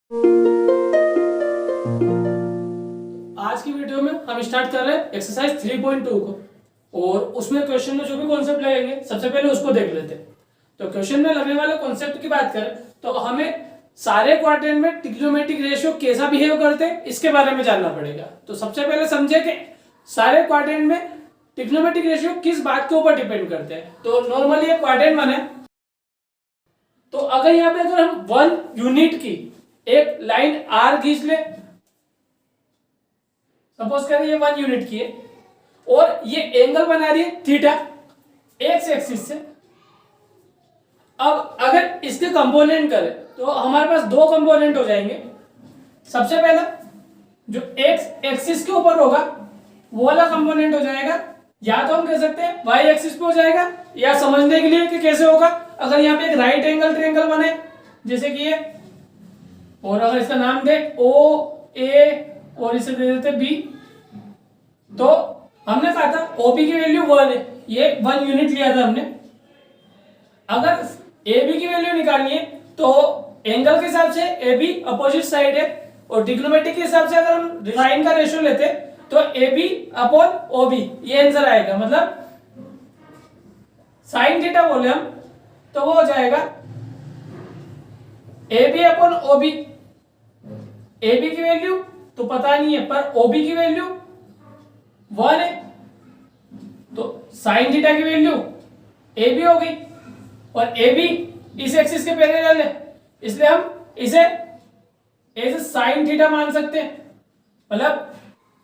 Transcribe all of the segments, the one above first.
आज की वीडियो में हम स्टार्ट कर रहे हैं एक्सरसाइज 3.2 को और उसमें क्वेश्चन में जो भी कॉन्सेप्ट लगेंगे सबसे पहले उसको देख लेते हैं। तो क्वेश्चन में लगने वाले कॉन्सेप्ट की बात करें तो हमें सारे क्वाड्रेंट में ट्रिग्नोमेट्रिक रेशियो कैसा बिहेव करते हैं इसके बारे में जानना पड़ेगा। तो सबसे पहले समझे कि सारे क्वाड्रेंट में ट्रिग्नोमेट्रिक रेशियो किस बात के ऊपर डिपेंड करते हैं। तो नॉर्मली एक क्वाड्रेंट बने तो अगर यहाँ पे अगर हम 1 यूनिट की एक लाइन आर खींच ले, सपोज करें ये 1 यूनिट की है और ये एंगल बना रही है थीटा एक्स एक्सिस से। अब अगर इसके कंपोनेंट करें तो हमारे पास दो कंपोनेंट हो जाएंगे। सबसे पहला जो एक्स एक्सिस के ऊपर होगा वो वाला कंपोनेंट हो जाएगा, या तो हम कह सकते हैं वाई एक्सिस पे हो जाएगा, या समझने के लिए कि कैसे होगा अगर यहाँ पे एक राइट एंगल ट्रायंगल बने जैसे कि ये, और अगर इसका नाम दे ओ ए और इसे दे देते बी, तो हमने कहा था ओबी की वैल्यू 1 है, ये 1 यूनिट लिया था हमने। अगर ए बी की वैल्यू निकालनी है तो एंगल के हिसाब से ए बी अपोजिट साइड है, और ट्रिग्नोमेट्री के हिसाब से अगर हम साइन का रेशियो लेते तो ए बी अपॉन ओ बी ये आंसर आएगा। मतलब साइन थीटा बोले हम तो वो हो जाएगा A B upon O B. A B की वैल्यू तो पता नहीं है पर ओ बी की वैल्यू 1 है, तो साइन थीटा की वैल्यू ए बी हो गई, और ए बी इस एक्सिस के पैरेलल है इसलिए हम इसे एज साइन थीटा मान सकते हैं। मतलब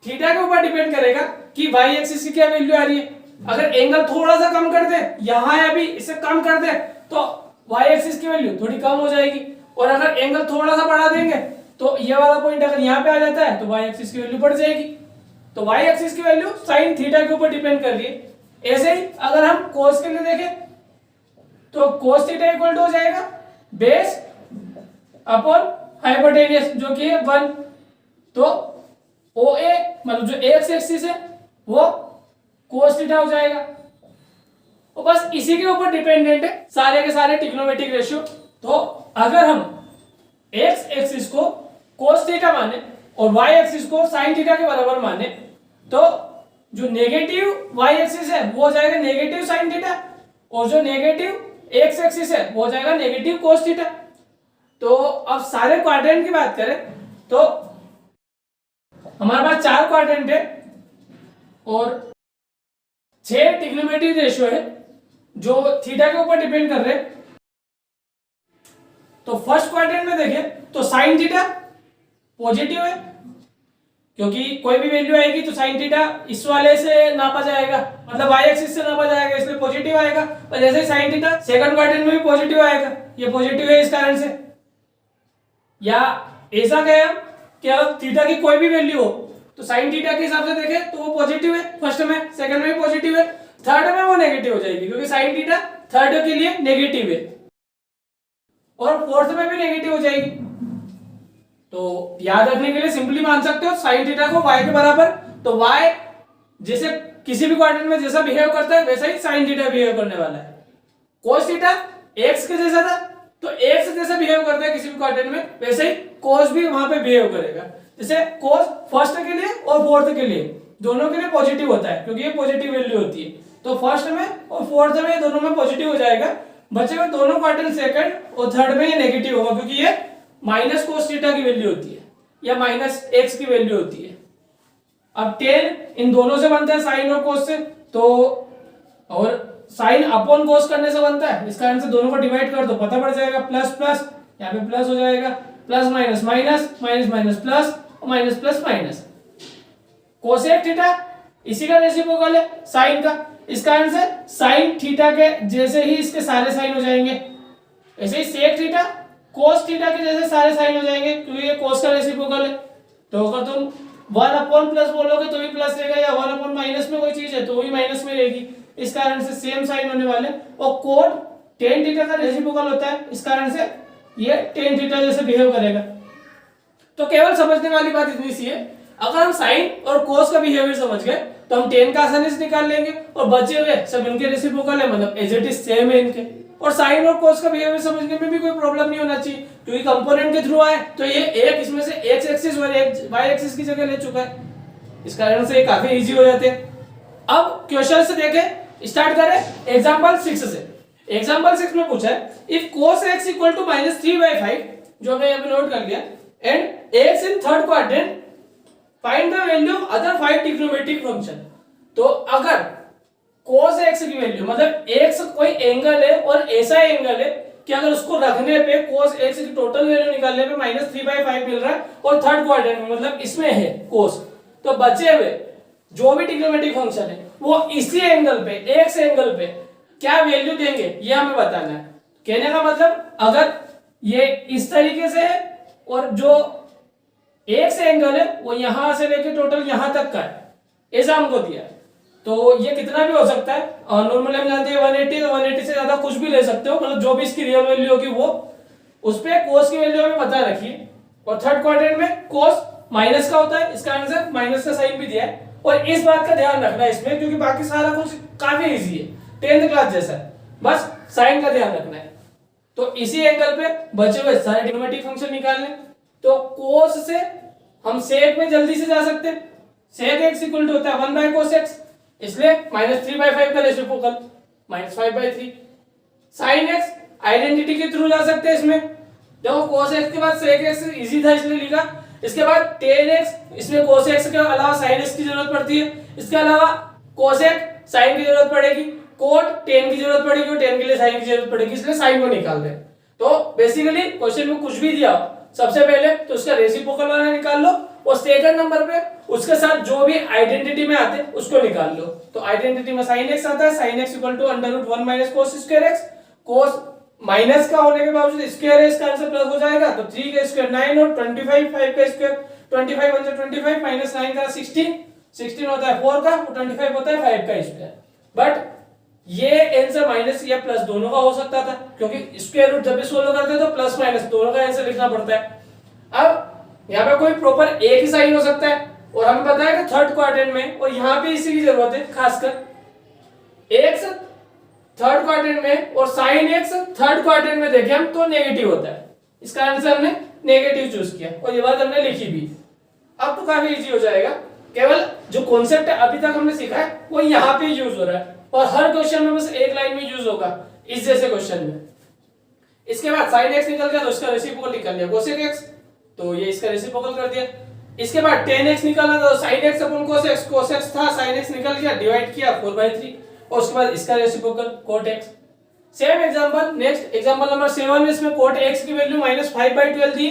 थीटा के ऊपर डिपेंड करेगा कि वाई एक्सिस की क्या वैल्यू आ रही है। अगर एंगल थोड़ा सा कम कर दे यहां या भी इसे कम कर दे तो वाई एक्सिस की वैल्यू थोड़ी कम हो जाएगी, और अगर एंगल थोड़ा सा बढ़ा देंगे तो ये वाला पॉइंट अगर यहाँ पे आ जाता है तो वाई एक्सिस की वैल्यू बढ़ जाएगी। तो वाई एक्सिस की वैल्यू साइन थीटा के ऊपर डिपेंड कर रही है। ऐसे ही अगर हम कोस के लिए देखें तो कोस थीटा इक्वल टू हो जाएगा बेस अपॉन हाइपोटेन्यूस जो कि है 1। तो ओ ए मतलब जो एक्स एक्सिस है वो कोस थीटा हो जाएगा, और बस इसी के ऊपर डिपेंडेंट है सारे के सारे ट्रिग्नोमेट्रिक रेशियो। तो अगर हम एक्स एक्सिस को कोस थीटा माने और वाई एक्सिस को साइन थीटा के बराबर माने तो जो नेगेटिव वाई एक्सिस है वो हो जाएगा नेगेटिव साइन थीटा, और जो नेगेटिव एक्स एक्सिस है वो हो जाएगा नेगेटिव कोस थीटा। तो अब सारे क्वाड्रेंट की बात करें तो हमारे पास 4 क्वाड्रेंट है और 6 ट्रिग्नोमेट्रिक रेशियो है जो थीटा के ऊपर डिपेंड कर रहे हैं। तो फर्स्ट क्वाड्रेंट में देखें तो साइन थीटा पॉजिटिव है, क्योंकि कोई भी वैल्यू आएगी तो साइन थीटा इस वाले से नापा जाएगा, मतलब वाई एक्सिस से नापा जाएगा इसलिए पॉजिटिव आएगा। और जैसे ही साइन थीटा सेकंड क्वाड्रेंट में भी पॉजिटिव आएगा, ये पॉजिटिव है इस कारण से। या ऐसा कहें कि अगर थीटा की कोई भी वैल्यू हो तो साइन थीटा के हिसाब से देखें तो वो पॉजिटिव है फर्स्ट में, सेकंड में भी पॉजिटिव है, थर्ड में वो नेगेटिव हो जाएगी क्योंकि साइन थीटा थर्ड के लिए नेगेटिव है, और फोर्थ में भी नेगेटिव हो जाएगी। तो याद रखने के लिए सिंपली मान सकते हो साइन थीटा को y के बराबर, तो y जैसे किसी भी क्वाड्रेंट में जैसा बिहेव करता है वैसा ही साइन थीटा बिहेव करने वाला है। cos थीटा x के जैसा था तो x जैसा बिहेव करता है किसी भी क्वाड्रेंट में वैसे ही cos भी वहां पे बिहेव करेगा। जैसे cos फर्स्ट के लिए और फोर्थ के लिए दोनों के लिए पॉजिटिव होता है क्योंकि ये पॉजिटिव वैल्यू होती है, तो फर्स्ट में और फोर्थ में दोनों में पॉजिटिव हो जाएगा। बचे हुए दोनों क्वाड्रेंट सेकंड और थर्ड में ये नेगेटिव होगा क्योंकि ये माइनस कोस थीटा की वैल्यू होती है या माइनस एक्स की वैल्यू होती है। अब टेन इन दोनों से बनता है साइन और कोस से, तो और साइन अपॉन कोस करने से बनता है, इस कारण से दोनों को डिवाइड कर दो पता पड़ जाएगा प्लस प्लस, यहाँ पे प्लस हो जाएगा, plus minus minus, minus minus plus और minus plus minus. Cosec theta इसी का रेसिप्रोकल है साइन का, इस कारण से साइन थीटा के जैसे ही इसके सारे साइन हो जाएंगे, ऐसे ही सेक थीटा कोस थीटा के जैसे सारे साइन हो जाएंगे क्योंकि ये कोस का रेसिप्रोकल है। तो अगर तुम 1 अपॉन प्लस बोलोगे तो भी प्लस रहेगा, या 1 अपॉन माइनस में कोई चीज है तो भी माइनस में रहेगी, इस कारण से सेम साइन होने वाले। और कोड टेन थीटा का रेसिप्रोकल होता है, इस कारण से ये टेन थीटा जैसे बिहेव करेगा। तो केवल समझने वाली बात इतनी सी है, अगर हम साइन और कोस का बिहेवियर समझ गए तो हम टेन का आसानी से निकाल लेंगे, और बचे हुए सब इनके रेसिप्रोकल है मतलब एज इट इज सेम है इनके, और साइन और कोस का बिहेवियर समझने में भी कोई प्रॉब्लम नहीं होना चाहिए, क्योंकि कंपोनेंट के थ्रू आए तो ये एक इसमें से एक्स एक्सिस और एक वाई एक्सिस की जगह ले चुका है, इस कारण से ये काफी इजी हो जाते हैं। अब क्वेश्चन से देखें, स्टार्ट करें एग्जांपल 6 से। एग्जांपल 6 में पूछा है if cos x equal to -3/5, जो हमने यहाँ पे नोट कर लिया, एंड x इन third quadrant, find the value of other 5 trigonometric function. तो अगर cos x की वैल्यू, मतलब x कोई एंगल है और ऐसा एंगल है कि अगर उसको रखने पे cos x की टोटल वैल्यू निकालने पे -3/5 मिल रहा है और थर्ड क्वाड्रेंट में मतलब इसमें है cos, तो बचे हुए जो भी ट्रिग्नोमेट्रिक फंक्शन है वो इसी एंगल पे, x एंगल पे क्या वैल्यू देंगे ये हमें बताना है। कहने का मतलब अगर ये इस तरीके से है और जो x एंगल है वो यहां से लेके टोटल यहां तक का है, ऐसा हमको दिया है, तो ये कितना भी हो सकता है। और नॉर्मली हम जानते हैं 180, तो 180 से ज्यादा कुछ भी ले सकते हो, मतलब जो भी इसकी रियल वैल्यू होगी वो, उस पे cos की वैल्यू हमें बता रखिए। और थर्ड क्वाड्रेंट में cos माइनस का होता है, इसका आंसर माइनस का साइन भी दिया है। और इस बात का ध्यान रखना है इसमें, क्योंकि बाकी सारा कुछ काफी इजी है, 10th क्लास जैसा है, बस साइन का ध्यान रखना है। तो इसी एंगल पे बचे हुए सारे ट्रिग्नोमेट्रिक फंक्शन निकालने, तो cos से हम sec में जल्दी से जा सकते हैं। sec x इक्वल टू होता है 1/cos x, इसलिए -3/5 का रेसिप्रोकल -5/3। sin x आइडेंटिटी के थ्रू जा सकते हैं इसमें, देखो cos x के बाद sec x इजी था इसलिए लिखा। इसके बाद tan x, इसमें cos x के अलावा sin x की जरूरत पड़ती है, इसके अलावा cosec sin की जरूरत पड़ेगी, cot tan की जरूरत पड़ेगी और tan के लिए sin की जरूरत पड़ेगी, इसलिए sin को निकाल रहे हैं। तो बेसिकली क्वेश्चन में कुछ भी दिया हो, सबसे पहले तो उसका रेसिप्रोकल वाला निकाल लो और सेकंड नंबर पे उसके साथ जो भी आइडेंटिटी में आते हैं उसको निकाल लो। तो आइडेंटिटी में sin x आता है, sin x equal to √1 - cos square x, cos minus का होने के बावजूद स्क्वायर है, इसका आंसर प्लस हो जाएगा, तो 3 का स्क्वायर 9 और 25 5 का स्क्वायर 25 × 25 -9 का 16 होता है 4 का और 25 होता है 5 का स्क्वायर। बट ये आंसर माइनस या प्लस दोनों का हो सकता था, क्योंकि स्क्वायर रूट जब भी सोल्व करते हैं तो प्लस माइनस दोनों का आंसर लिखना पड़ता है। अब यहाँ पे कोई प्रॉपर एक ही साइन हो सकता है, और हमें पता है कि थर्ड क्वाड्रेंट में और यहाँ पे इसी की जरूरत है, खासकर एक्स थर्ड क्वाड्रेंट में और साइन एक्स थर्ड क्वाड्रेंट में देखें हम तो नेगेटिव होता है, इसका आंसर हमने नेगेटिव चूज किया और ये बात हमने लिखी भी। अब तो काफी इजी हो जाएगा, केवल जो कॉन्सेप्ट अभी तक हमने सीखा है वो यहाँ पे यूज हो रहा है और हर क्वेश्चन में बस एक लाइन में यूज होगा इस जैसे क्वेश्चन में। इसके बाद sin x निकल गया तो इसका रेसिप्रोकल निकल लिया cosec x, तो ये इसका रेसिप्रोकल कर दिया। इसके बाद tan x निकालना था तो sin x अपन cos x था, sin x निकल गया, डिवाइड किया 4/3 और उसके बाद इसका reciprocal cot x। Same example next example number 7 में इसमें cot x की वैल्यू -5/12 दी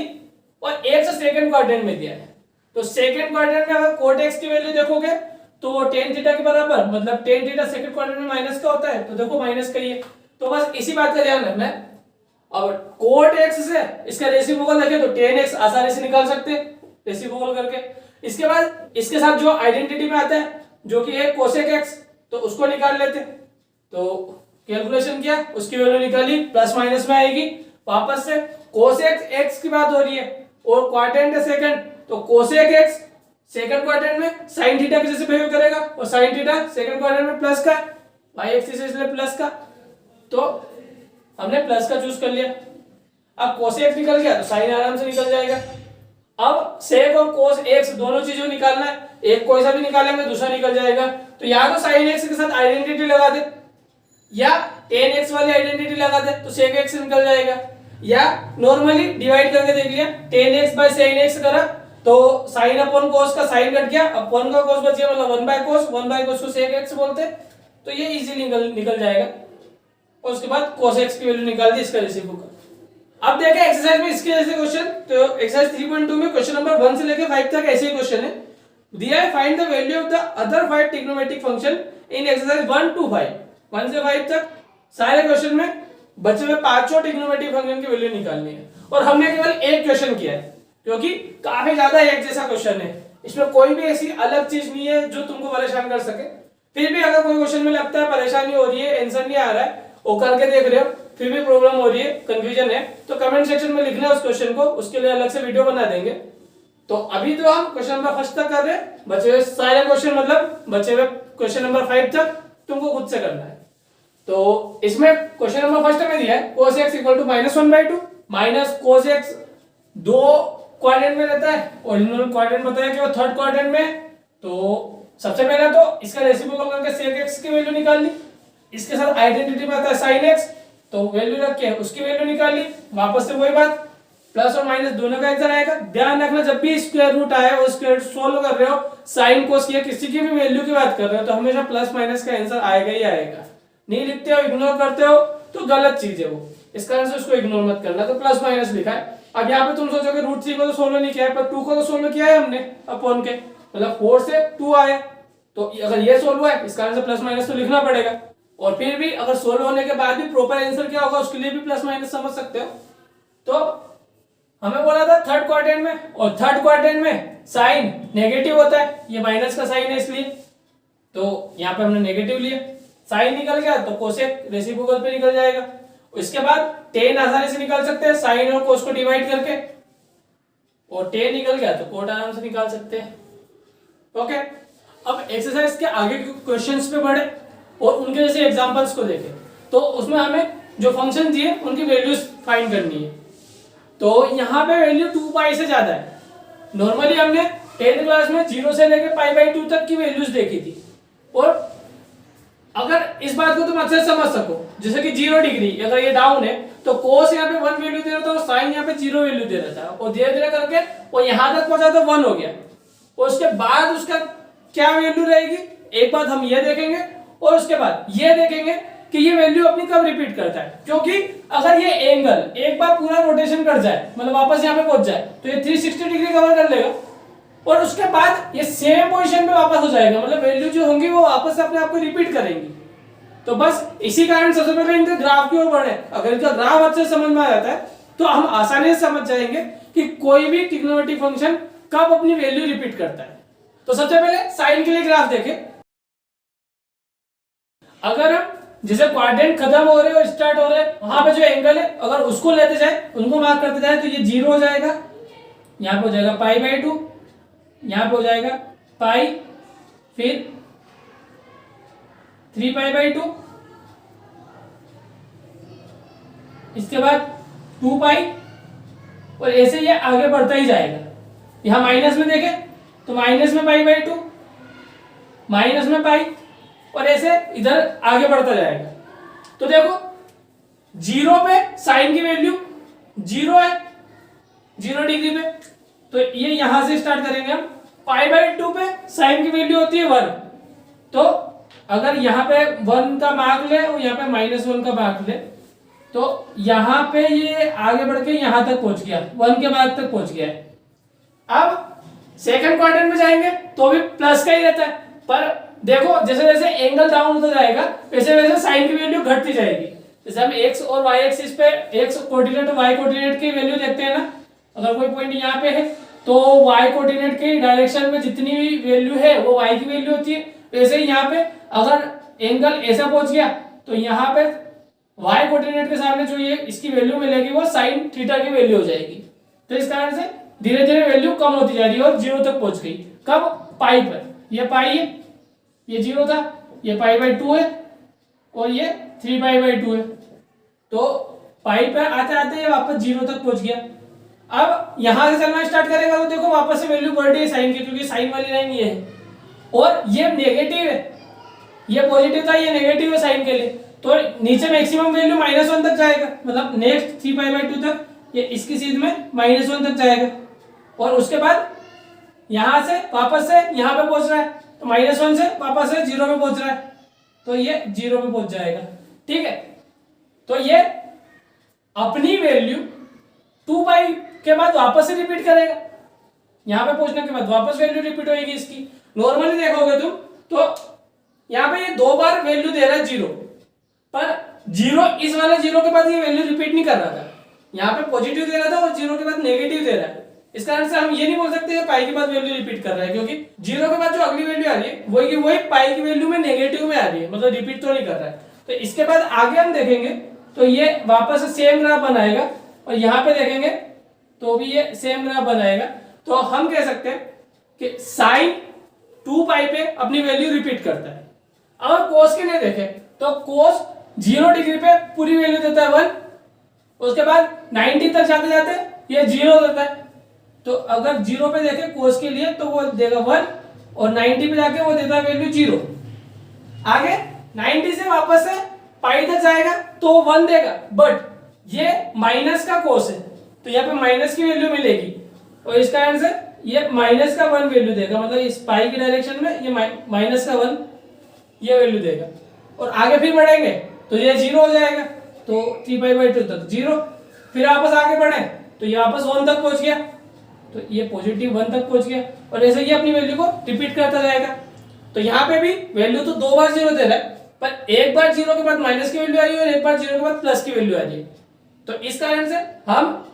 और x सेकंड क्वाड्रेंट में दिया है, तो सेकंड क्वाड्रेंट में अगर cot x की वैल्यू देखोगे तो वो tan थीटा के बराबर, मतलब tan थीटा सेकंड क्वाड्रेंट में माइनस का होता है, तो देखो माइनस का ही है, तो बस इसी बात का ध्यान रखना है। और cot x से इसका रेसिप्रोकल देखें तो tan x आसानी से निकाल सकते हैं रेसिप्रोकल करके। इसके बाद इसके साथ जो आइडेंटिटी में आता है जो कि है cosec x, तो उसको निकाल लेते, तो कैलकुलेशन किया उसकी वैल्यू निकाली, प्लस माइनस में आएगी वापस से। cosec x की बात हो रही है और क्वाड्रेंट है सेकंड, तो cosec x सेकंड क्वाड्रेंट में sin थीटा के जैसे बिहेव करेगा और sin थीटा सेकंड क्वाड्रेंट में प्लस का, y एक्सिस इसलिए प्लस का, तो हमने प्लस का चूज कर लिया। अब cosec x निकल गया तो sin आराम से निकल जाएगा। अब sec और cos x दोनों चीजों निकालना है, एक कोई सा भी निकालेंगे दूसरा निकल जाएगा, तो या तो sin x के साथ आइडेंटिटी लगा दे या tan x वाली आइडेंटिटी लगा दे तो sec x निकल जाएगा, या नॉर्मली डिवाइड करके देख लिया tan x by sin x करा तो sin अपॉन cos का sin कट गया, अपॉन का cos बच गया, मतलब 1/cos को sec x बोलते, तो ये इजीली निकल जाएगा। और उसके बाद cos x की वैल्यू निकाल दी, इसका रेसिप्रोकल। अब देखें एक्सरसाइज में इसके जैसे क्वेश्चन, तो एक्सरसाइज 3.2 में क्वेश्चन नंबर 1 से लेकर 5 तक ऐसे ही क्वेश्चन है। दिया है find the value of the other 5 trigonometric function in exercise 1 to 5, 1 से 5 तक सारे क्वेश्चन में बचे हुए पांचों ट्रिग्नोमेट्रिक फंक्शन की वैल्यू निकालनी है। और हमने केवल एक क्वेश्चन किया है क्योंकि काफी ज्यादा एक जैसा क्वेश्चन है, इसमें कोई भी ऐसी अलग चीज नहीं है जो तुमको परेशान कर सके। फिर भी अगर कोई क्वेश्चन में लगता है परेशानी हो रही है, आंसर नहीं आ रहा है, वो करके देख रहे हो, फिर भी प्रॉब्लम हो रही है, कंफ्यूजन है, तो कमेंट सेक्शन में लिखना है उस क्वेश्चन को, उसके लिए अलग से वीडियो बना देंगे। तो अभी तो हम क्वेश्चन नंबर 1 तक कर रहे हैं, बचे हुए सारे क्वेश्चन मतलब बचे हुए क्वेश्चन नंबर 5 तक तुमको खुद से करना है। तो इसमें क्वेश्चन नंबर फर्स्ट में दिया है cos x equal to -1/2 minus cos x दो क्वाड्रेंट में रहता है, ओरिजिनल क्वाड्रेंट बताया कि वो थर्ड क्वाड्रेंट में। तो सबसे पहले तो इसका रेसिप्रोकल करके sec x की वैल्यू निकाल ली, इसके साथ आइडेंटिटी में आता है sin x, तो वैल्यू रख के उसकी वैल्यू निकाल ली। वापस से वही बात, प्लस और माइनस दोनों का आंसर आएगा। ध्यान रखना जब भी स्क्वायर रूट आए और स्क्वायर सोल्व कर रहे हो, साइन कोस या किसी की भी वैल्यू की बात कर रहे हो, तो हमेशा प्लस माइनस का आंसर आएगा ही आएगा। नहीं लिखते हो, इग्नोर करते हो तो गलत चीज है वो, इस कारण से उसको इग्नोर मत करना। तो प्लस माइनस लिखा है। अब यहाँ पे तुम सोचोगे रूट 3 को तो सोल्व नहीं किया है, पर 2 को तो सोल्व किया है हमने अपॉन के, मतलब 4 से 2 आया, तो अगर ये सोल्व हुआ है इस कारण से प्लस माइनस तो लिखना पड़ेगा। और फिर भी अगर सोल्व होने के बाद भी प्रॉपर आंसर क्या होगा उसके लिए भी प्लस माइनस समझ सकते हो। तो हमें बोला था थर्ड क्वाड्रेंट में, और थर्ड क्वाड्रेंट में साइन नेगेटिव होता है, ये माइनस का साइन है इसलिए, तो यहाँ पे हमने नेगेटिव लिया। साइन निकल गया तो कोसेक रेसिप्रोकल पे निकल जाएगा। इसके बाद टेन आसानी से निकाल सकते हैं साइन और कोस को डिवाइड करके, और टेन निकल गया तो कोट आराम से निकाल सकते हैं। ओके, अब एक्सरसाइज के आगे क्वेश्चंस पे बढ़े और उनके जैसे एग्जांपल्स को देखें। तो उसमें हमें जो फंक्शन दिए उनकी वैल्यूज फाइंड करनी है। तो यहाँ पे वैल्यू 2 पाई से ज्यादा है। नॉर्मली हमने 10th क्लास में 0 से लेके π/2 तक की वैल्यूज देखी थी, और अगर इस बात को तुम अच्छे से समझ सको, जैसे कि 0 डिग्री अगर ये डाउन है तो कोस यहाँ पे 1 वैल्यू दे रहा था और साइन यहाँ पे 0 वैल्यू दे रहा था, और धीरे धीरे करके वो यहाँ तक पहुंचा तो 1 हो गया, और उसके बाद उसका क्या वैल्यू रहेगी एक बात हम ये देखेंगे, और उसके बाद ये देखेंगे कि ये वैल्यू अपनी कब रिपीट करता है। क्योंकि अगर ये एंगल एक बार पूरा रोटेशन कर जाए, मतलब वापस यहाँ पे पहुंच जाए, तो ये 360 डिग्री कवर कर लेगा, और उसके बाद ये सेम पोजीशन पे वापस हो जाएगा, मतलब वैल्यू जो होंगी वो वापस अपने आप को रिपीट करेंगी। तो बस इसी कारण सबसे पहले इनके ग्राफ की ओर बढ़े। अगर इनका ग्राफ अच्छे से समझ में आ जाता है तो हम आसानी से समझ जाएंगे कि कोई भी ट्रिग्नोमेट्रिक फंक्शन कब अपनी वैल्यू रिपीट करता है। तो सबसे पहले साइन के लिए ग्राफ देखें। अगर हम जैसे क्वाड्रेंट खत्म हो रहे और स्टार्ट हो रहे, वहां पे जो एंगल है अगर उसको लेते जाए, उनको मार्क करते जाए, तो ये 0 हो जाएगा, यहाँ पे हो जाएगा π/2, यहाँ पे हो जाएगा पाई, फिर 3π/2, इसके बाद 2 पाई, और ऐसे ये आगे बढ़ता ही जाएगा। यहां माइनस में देखें तो माइनस में π/2, माइनस में पाई, और ऐसे इधर आगे बढ़ता जाएगा। तो देखो 0 पे साइन की वैल्यू 0 है, 0 डिग्री पे, तो ये यहां से स्टार्ट करेंगे हम। π/2 पे साइन की वैल्यू होती है 1, तो अगर यहाँ पे 1 का मार्क ले और यहाँ पे -1 का मार्क ले, तो यहाँ पे ये आगे बढ़ के यहाँ तक पहुंच गया, 1 के मार्क तक पहुंच गया है। अब सेकंड क्वाड्रेंट में जाएंगे तो भी प्लस का ही रहता है, पर देखो जैसे जैसे एंगल डाउन होता जाएगा वैसे वैसे साइन की वैल्यू घटती जाएगी। जैसे हम एक्स और वाई एक्सिस पे एक्स कोऑर्डिनेट और वाई कोऑर्डिनेट की वैल्यू देखते हैं ना, अगर कोई पॉइंट यहाँ पे है तो वाई कोऑर्डिनेट के डायरेक्शन में जितनी भी वैल्यू है वो वाई की वैल्यू होती है। वैसे ही यहाँ पे अगर एंगल ऐसा पहुंच गया तो यहाँ पे वाई कोऑर्डिनेट के सामने जो ये इसकी वैल्यू मिलेगी वो साइन थीटा की वैल्यू हो जाएगी। तो इस कारण से धीरे धीरे वैल्यू कम होती जा रही है और 0 तक पहुंच गई। कब? पाई पर। ये पाई है, ये 0 था, ये π/2 है और ये 3π/2 है। तो पाई पर आते आते ये वापस 0 तक पहुंच गया। अब यहां से चलना स्टार्ट करेगा तो देखो वापस से वैल्यू बढ़ रही है साइन की, क्योंकि साइन वाली लाइन ये है और ये नेगेटिव है, ये पॉजिटिव था, ये नेगेटिव है साइन के लिए। तो नीचे मैक्सिमम वैल्यू -1 तक जाएगा, मतलब नेक्स्ट 3π/2 तक ये इसकी सीध में -1 तक जाएगा, और उसके बाद यहां से वापस से यहां पे पहुंच रहा है तो -1 से वापस से 0 पे पहुंच रहा है, तो ये 0 पे पहुंच जाएगा। ठीक है, तो ये अपनी वैल्यू 2 पाई के बाद वापस से रिपीट करेगा, यहां पे पहुंचने के बाद वापस वैल्यू रिपीट होगी इसकी। नॉर्मली देखोगे तुम तो यहां पे ये 2 बार वैल्यू दे रहा है 0, पर 0 इस वाले 0 के बाद ये वैल्यू रिपीट नहीं कर रहा था, यहाँ पे पॉजिटिव दे रहा था और 0 के बाद नेगेटिव दे रहा है। इस कारण से हम ये नहीं बोल सकते कि पाई के बाद वैल्यू रिपीट कर रहा है, क्योंकि 0 के बाद जो अगली वैल्यू आ रही है वही की वही पाई की वैल्यू में नेगेटिव में आ रही है, मतलब रिपीट तो नहीं कर रहा है। तो इसके बाद आगे हम देखेंगे तो ये वापस से सेम ग्राफ बनाएगा, और यहाँ पे देखेंगे तो भी ये सेम ग्राफ बनाएगा। तो हम कह सकते हैं कि साइन 2 पाई पे अपनी वैल्यू रिपीट करता है। अगर कोस के लिए देखें तो कोस 0 डिग्री पे पूरी वैल्यू देता है 1, उसके बाद 90 तक जाते जाते ये 0 देता है। तो अगर 0 पे देखे कोस के लिए तो वो देगा 1, और 90 पे जाके वो देता है वैल्यू 0। आगे 90 से वापस से पाई तक जाएगा तो 1 देगा, बट ये माइनस का कोस है तो यहाँ पे माइनस की वैल्यू मिलेगी, और इसका आंसर ये माइनस का 1 वैल्यू देगा, मतलब इस पाई की डायरेक्शन में ये माइनस का 1 ये वैल्यू देगा। और आगे फिर बढ़ेंगे तो ये 0 हो जाएगा, तो 3π/2 तक 0, फिर वापस आगे बढ़े तो ये वापस 1 तक पहुंच गया, तो ये पॉजिटिव 1 तक पहुंच गया, और ऐसे ये अपनी वैल्यू को रिपीट करता जाएगा। तो यहाँ पे भी वैल्यू तो 2 बार 0 दे रहा है, पर एक बार 0 के बाद माइनस की वैल्यू आ रही है और एक बार 0 के बाद प्लस की वैल्यू आ रही है। तो इस कारण से हम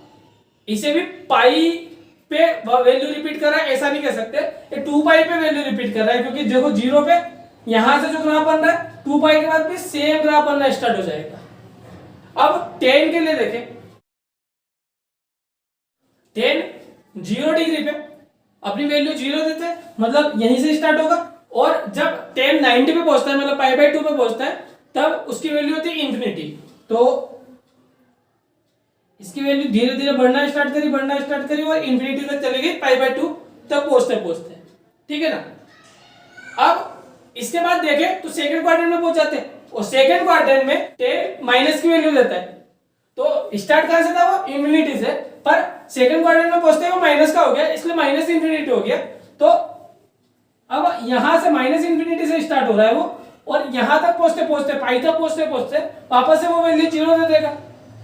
इसे भी पाई पे वैल्यू रिपीट कर रहा है ऐसा नहीं कह सकते, ये 2π पे वैल्यू रिपीट कर रहा है, क्योंकि देखो 0 पे यहां से जो ग्राफ बन रहा है 2π के बाद भी सेम ग्राफ बनना स्टार्ट हो जाएगा। अब 10 के लिए देखें, 10 0 डिग्री पे अपनी वैल्यू 0 देते हैं, मतलब यहीं से स्टार्ट होगा, और जब 10 90 पे पहुंचता है मतलब π/2 पे पहुंचता है तब उसकी वैल्यू होती है इंफिनिटी। तो इसकी वैल्यू धीरे धीरे बढ़ना स्टार्ट करी और इंफिनिटी तक चलेगी π/2 तक पहुंचते हैं, ठीक है ना। अब इसके बाद देखें तो सेकंड क्वाड्रेंट में पहुंच जाते हैं, और सेकंड क्वाड्रेंट में 10 माइनस की वैल्यू देता है, तो स्टार्ट कहां से था वो इंफिनिटी से, पर सेकंड क्वाड्रेंट में पहुंचते वो माइनस का हो गया, इसलिए माइनस इंफिनिटी हो गया। तो अब यहां से माइनस इंफिनिटी से स्टार्ट हो रहा है वो, और यहां तक पहुंचते पाई तक पहुंचते वापस से वो वैल्यू 0 दे देगा।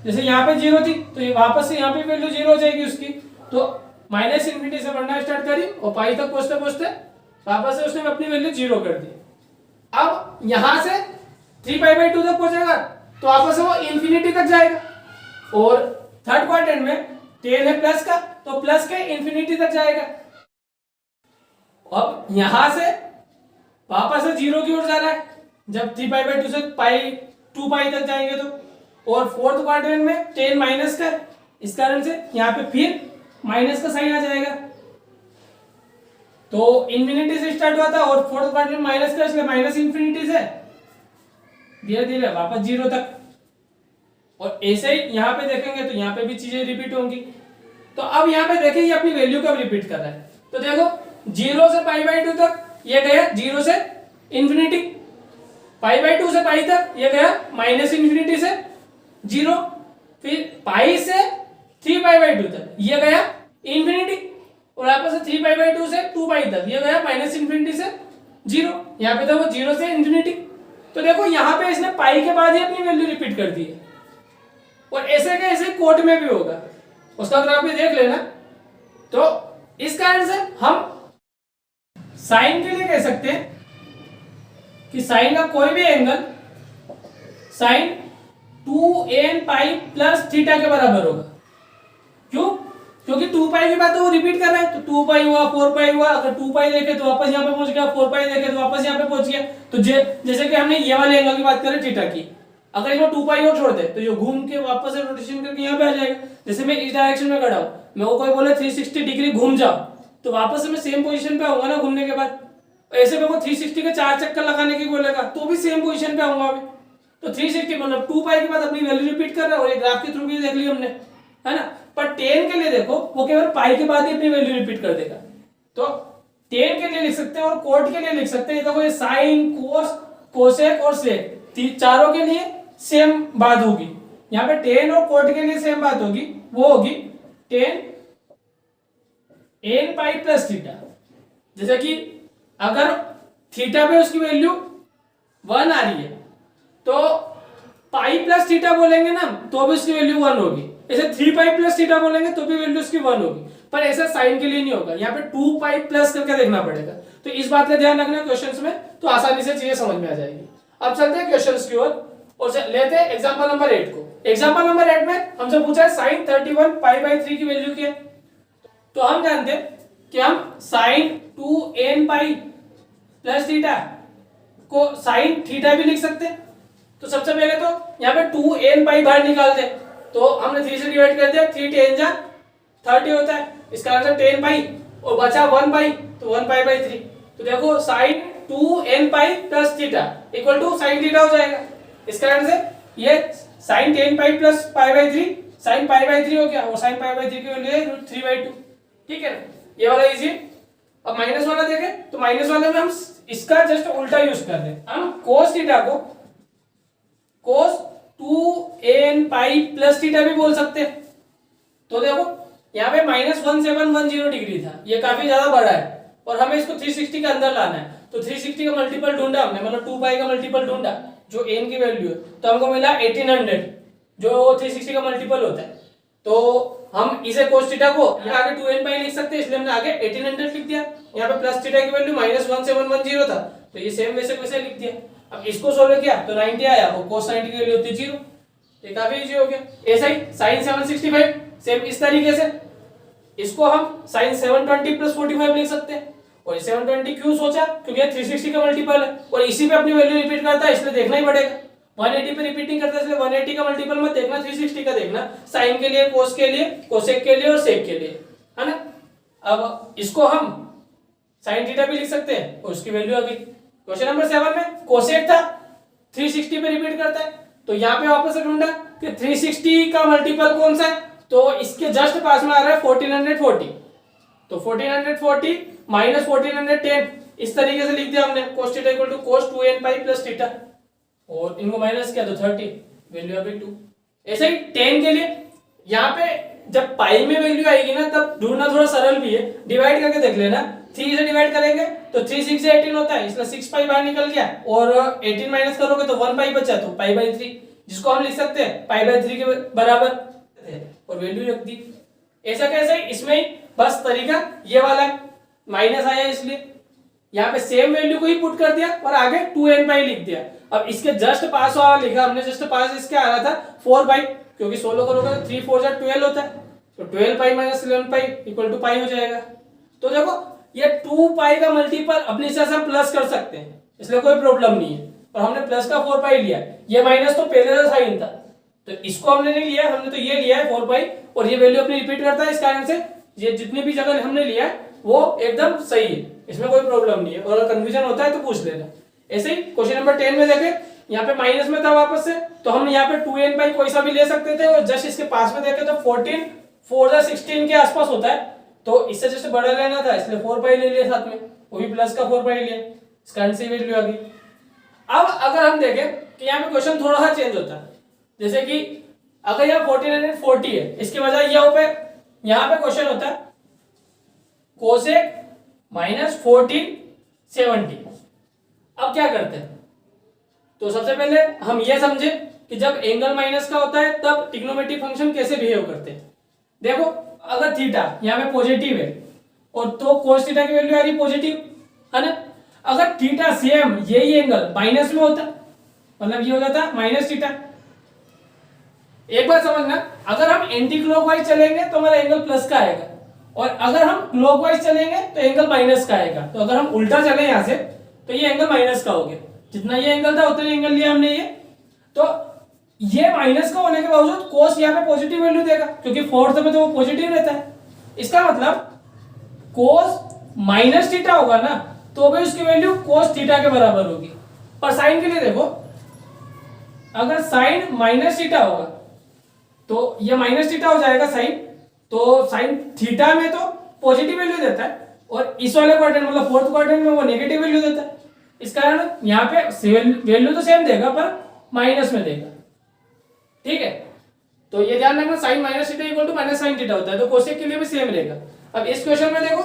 जैसे यहाँ पे 0 थी तो ये वापस से यहाँ पे वैल्यू 0 हो जाएगी उसकी, तो माइनस इंफिनिटी से बढ़ना स्टार्ट करी और पाई तक पहुंचते वापस से उसने अपनी वैल्यू 0 कर दी। अब यहां से 3π/2 तक पहुंचेगा तो वापस से वो इंफिनिटी तक जाएगा, और थर्ड क्वाड्रेंट में 10 है प्लस का तो प्लस के इंफिनिटी तक जाएगा। अब यहां से वापस से 0 की ओर जा रहा है जब 3π/2 से 2π तक जाएंगे तो, और फोर्थ क्वाड्रेंट में 10 माइनस का, इस कारण से यहाँ पे फिर माइनस का साइन आ जाएगा। तो इंफिनिटी से स्टार्ट हुआ था और फोर्थ क्वाड्रेंट माइनस का, इसलिए माइनस इंफिनिटी से धीरे धीरे वापस 0 तक, और ऐसे ही यहाँ पे देखेंगे तो यहाँ पे भी चीजें रिपीट होंगी। तो अब यहाँ पे देखिए ये अपनी वैल्यू कब रिपीट कर रहा है, तो देखो 0 से π/2 तक ये गया 0 से इंफिनिटी, π/2 से पाई तक ये गया माइनस इंफिनिटी से 0, फिर पाई से 3π/2 तक ये गया इंफिनिटी, और वापस से 3π/2 से 2π तक ये गया माइनस इंफिनिटी से 0, यहाँ पे था वो 0 से इंफिनिटी। तो देखो यहाँ पे इसने पाई के बाद ही अपनी वैल्यू रिपीट कर दी है, और ऐसे के ऐसे कोट में भी होगा, उसका ग्राफ भी देख लेना। तो इस कारण से हम साइन के लिए कह सकते हैं कि साइन का कोई भी angle sine 2nπ plus theta के बराबर होगा। क्यों? क्योंकि 2π की बात तो वो रिपीट कर रहा है, तो 2π हुआ 4π हुआ, अगर 2π देखे तो वापस यहाँ पे पहुंच गया, 4π देखे तो वापस यहाँ पे पहुंच गया। तो जैसे कि हमने ये वाले एंगल की बात करें थीटा की, अगर इसमें 2π और छोड़ दे तो ये घूम के वापस से रोटेशन करके यहाँ पे आ जाएगा। जैसे मैं इस डायरेक्शन में खड़ा हूँ, मैं वो कोई बोले 360 डिग्री घूम जाओ तो वापस से मैं सेम पोजीशन पे आऊंगा ना घूमने के बाद। ऐसे मेरे को 360 के 4 चक्कर लगाने की बोलेगा तो भी सेम पोजीशन पे आऊंगा अभी। तो 360 मतलब 2π के बाद अपनी वैल्यू रिपीट कर रहा है, और ये ग्राफ के थ्रू भी देख ली हमने, है ना। पर 10 के लिए देखो वो केवल पाई के बाद ही अपनी वैल्यू रिपीट कर देगा। तो 10 के लिए लिख सकते हैं और कोट के लिए लिख सकते हैं। देखो ये साइन, कोस, कोसेक और सेक चारों के लिए सेम बात होगी। यहाँ पे 10 और कोट के लिए सेम बात होगी, वो होगी 10 nπ प्लस थीटा। जैसे कि अगर थीटा पे उसकी वैल्यू 1 आ रही है तो पाई प्लस थीटा बोलेंगे ना तो भी उसकी वैल्यू 1 होगी। ऐसे 3π प्लस थीटा बोलेंगे तो भी वैल्यू उसकी 1 होगी, पर ऐसा साइन के लिए नहीं होगा। यहाँ पे 2π प्लस करके देखना पड़ेगा। तो इस बात का ध्यान रखना क्वेश्चंस में, तो आसानी से चीजें समझ में आ जाएगी। अब चलते हैं क्वेश्चंस की ओर और लेते हैं एग्जांपल नंबर 8 को। एग्जांपल नंबर 8 में हमसे पूछा है sin 31π/3 की वैल्यू क्या है। तो हम जानते हैं कि हम sin 2nπ प्लस थीटा को sin थीटा भी लिख सकते हैं। तो सबसे पहले तो यहाँ पे 2nπ बाहर निकाल दे, तो हमने 3 से डिवाइड कर दिया, 3 10 जा 30 होता है, इसका आंसर 10π और बचा 1π, तो 1π/3। तो देखो sin 2nπ plus theta equal to sin theta हो जाएगा। इसका आंसर ये sine 10 pi plus pi by 3, sine pi by 3 हो गया, और साइन पाई बाई 3 की वैल्यू है √3/2। ठीक है ना, ये वाला इजी। अब माइनस वाला देखें तो माइनस वाले में हम इसका जस्ट उल्टा यूज कर रहे हैं। हम cos थीटा को cos 2an पाई प्लस थीटा भी बोल सकते हैं। तो देखो यहाँ पे -1710 डिग्री था, ये काफी ज्यादा बड़ा है और हमें इसको 360 के अंदर लाना है। तो 360 का मल्टीपल ढूंढा हमने, मतलब 2 पाई का मल्टीपल ढूंढा जो n की वैल्यू है, तो हमको मिला 1800 जो 360 का मल्टीपल होता है। तो हम इसे cos थीटा को यहाँ आगे 2n पाई लिख सकते हैं, इसलिए हमने आगे 1800 लिख दिया। यहाँ पे प्लस थीटा की वैल्यू -1710 था, तो ये सेम वैसे वैसे लिख दिया। अब इसको सोल्व किया तो 90 आया और cos 90 की वैल्यू होती 0। ये काफी इजी हो गया। ऐसा ही sin 765 सेम इस तरीके से इसको हम sin 720 प्लस 45 लिख सकते हैं। और 720 क्यों सोचा, क्योंकि ये 360 का मल्टीपल है और इसी पे अपनी वैल्यू रिपीट करता है, इसलिए देखना ही पड़ेगा। 180 पे रिपीट नहीं करता, इसलिए 180 का मल्टीपल मत देखना, 360 का देखना, साइन के लिए, कोस के लिए, कोसेक के लिए और सेक के लिए, है ना। अब इसको हम साइन थीटा भी लिख सकते हैं और उसकी वैल्यू आ गई। क्वेश्चन नंबर 7 में कोसेक था, 360 पे रिपीट करता है, तो यहाँ पे वापस से ढूंढा कि 360 का मल्टीपल कौन सा है, तो इसके जस्ट पास में आ रहा है 1440। तो 1440 माइनस 1410 इस तरीके से लिख दिया हमने, cos theta equal to cos 2n pi plus theta, और इनको माइनस किया तो 30, वैल्यू आ गई 2। ऐसे ही 10 के लिए यहाँ पे जब पाई में वैल्यू आएगी ना तब ढूंढना थोड़ा सरल भी है, डिवाइड करके देख लेना। 3 से डिवाइड करेंगे तो 3 6 से 18 होता है, इसलिए 6 पाई बाहर निकल गया, और 18 माइनस करोगे तो 1 पाई बचा, तो पाई बाई 3, जिसको हम लिख सकते हैं पाई बाई 3 के बराबर, और वैल्यू रख दी। ऐसा कैसे, इसमें ही बस तरीका ये वाला माइनस आया इसलिए यहाँ पे सेम वैल्यू को ही पुट कर दिया और आगे 2n पाई लिख दिया। अब इसके जस्ट पास वाला लिखा हमने, जस्ट पास इसके आ रहा था 4 पाई, क्योंकि 16 करोगे तो 3 4 12 होता है, तो 12 pi minus 11 pi equal to pi हो जाएगा। तो देखो ये 2 पाई का मल्टीपल अपने से हम प्लस कर सकते हैं, इसलिए कोई प्रॉब्लम नहीं है, और हमने प्लस का 4 पाई लिया। ये माइनस तो पहले का साइन था, तो इसको हमने नहीं लिया, हमने तो ये लिया है 4 पाई, और ये वैल्यू अपनी रिपीट करता है, इस कारण से ये जितनी भी जगह हमने लिया है वो एकदम सही है, इसमें कोई प्रॉब्लम नहीं है। और अगर कंफ्यूजन होता है तो पूछ लेना। ऐसे ही क्वेश्चन नंबर 10 में देखें, यहाँ पे माइनस में था वापस से, तो हम यहाँ पे 2n पाई कोई सा भी ले सकते थे, और जस्ट इसके पास में देखें तो 14 4 16 के आसपास होता है, तो इससे जस्ट बड़ा लेना था, इसलिए 4 पाई ले लिया साथ में, वो भी प्लस का 4 पाई लिया, इस कारण से वैल्यू आ गई। अब अगर हम देखें कि यहाँ पे क्वेश्चन थोड़ा सा चेंज होता है, जैसे कि अगर यहाँ 1440 है, इसके बजाय यहाँ पे क्वेश्चन होता है कोसेक -1470। अब क्या करते हैं, तो सबसे पहले हम ये समझे कि जब एंगल माइनस का होता है तब ट्रिग्नोमेट्रिक फंक्शन कैसे बिहेव करते हैं। देखो अगर थीटा यहाँ पे पॉजिटिव है और तो कोस थीटा की वैल्यू आ रही पॉजिटिव, है ना। अगर थीटा सेम यही एंगल माइनस में होता, मतलब ये हो जाता माइनस थीटा। एक बात समझना, अगर हम एंटी क्लॉकवाइज चलेंगे तो हमारा एंगल प्लस का आएगा, और अगर हम क्लॉकवाइज चलेंगे तो एंगल माइनस का आएगा। तो अगर हम उल्टा चले यहाँ से तो ये एंगल माइनस का हो गया, जितना ये एंगल था उतना एंगल लिया हमने ये, तो ये माइनस का होने के बावजूद कोस यहाँ पे पॉजिटिव वैल्यू देगा, क्योंकि फोर्थ में तो वो पॉजिटिव रहता है। इसका मतलब कोस माइनस थीटा होगा ना, तो भी उसकी वैल्यू कोस थीटा के बराबर होगी। और साइन के लिए देखो, अगर साइन माइनस थीटा होगा तो ये माइनस थीटा हो जाएगा साइन, तो साइन थीटा में तो पॉजिटिव वैल्यू देता है, और इस वाले क्वाड्रेंट मतलब फोर्थ क्वाड्रेंट में वो नेगेटिव वैल्यू देता है। इस कारण यहाँ पे वैल्यू तो सेम देगा पर माइनस में देगा, ठीक है। तो ये ध्यान रखना, sine minus theta equal to minus sine theta होता है, तो कोसेक के लिए भी सेम रहेगा। अब इस क्वेश्चन में देखो,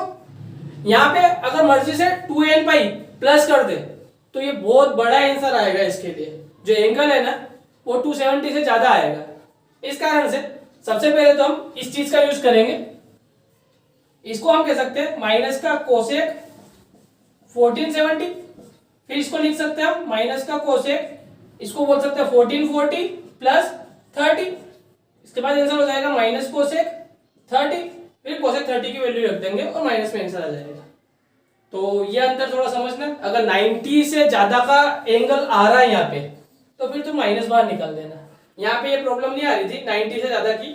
यहाँ पे अगर मर्जी से 2n पाई प्लस कर दे तो ये बहुत बड़ा आंसर आएगा इसके लिए, जो एंगल है ना वो 270 से ज्यादा आएगा। इस कारण से सबसे पहले तो हम इस चीज का यूज करेंगे, इसको हम कह सकते हैं माइनस का कोसेक 1470, फिर इसको लिख सकते हैं हम माइनस का कोसेक, इसको बोल सकते हैं 1440 प्लस 30, इसके बाद आंसर हो जाएगा माइनस कोसेक 30, फिर कोसेक 30 की वैल्यू रख देंगे और माइनस में आंसर आ जाएगा। तो ये अंतर थोड़ा समझना, अगर 90 से ज्यादा का एंगल आ रहा है यहाँ पे तो फिर तो माइनस बाहर निकाल देना। यहाँ पे ये प्रॉब्लम नहीं आ रही थी 90 से ज्यादा की,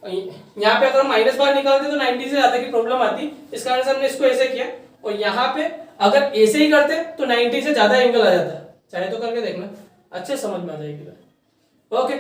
यहाँ पे अगर हम माइनस बाहर निकालते तो 90 से ज्यादा की प्रॉब्लम आती, इस कारण से हमने इसको ऐसे किया। और यहाँ पे अगर ऐसे ही करते तो 90 से ज्यादा एंगल आ जाता, चाहे तो करके देखना, अच्छे समझ में आ जाएगी। ओके।